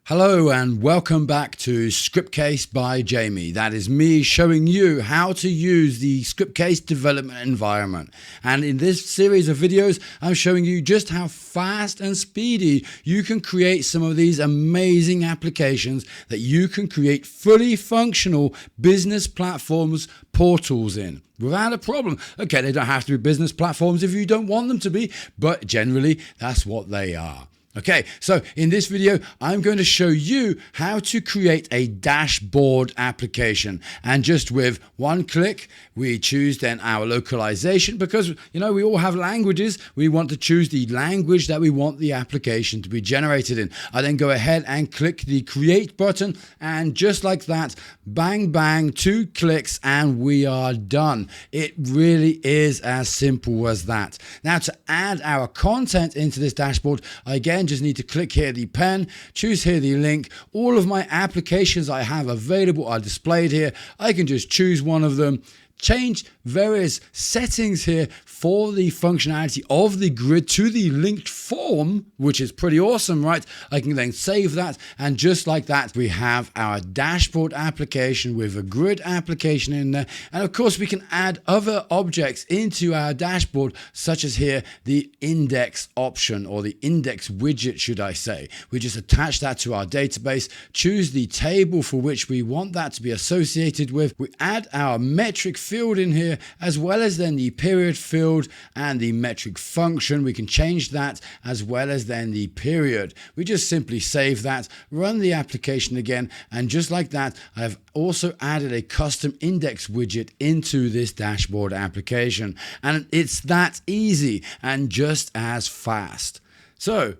Hello and welcome back to Scriptcase by Jamie. That is me showing you how to use the Scriptcase development environment. And in this series of videos, I'm showing you just how fast and speedy you can create some of these amazing applications that you can create fully functional business platforms portals in without a problem. Okay, they don't have to be business platforms if you don't want them to be, but generally that's what they are. Okay, so in this video, I'm going to show you how to create a dashboard application. And just with one click, we choose then our localization because, we all have languages. We want to choose the language that we want the application to be generated in. I then go ahead and click the create button, and just like that, bang, bang, 2 clicks, and we are done. It really is as simple as that. Now, to add our content into this dashboard, again, just need to click here the pen, choose here the link. All of my applications I have available are displayed here. I can just choose one of them, change various settings here for the functionality of the grid to the linked form, which is pretty awesome, right? I can then save that, and just like that, we have our dashboard application with a grid application in there. And of course, we can add other objects into our dashboard, such as here, the index option, or the index widget, should I say. We just attach that to our database, choose the table for which we want that to be associated with. We add our metric field in here, as well as then the period field and the metric function. We can change that, as well as then the period. We just simply save that, run the application again, and just like that, I've also added a custom index widget into this dashboard application. And it's that easy and just as fast. So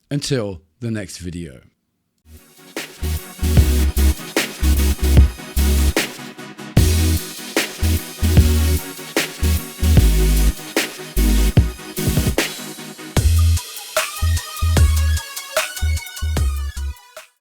until the next video.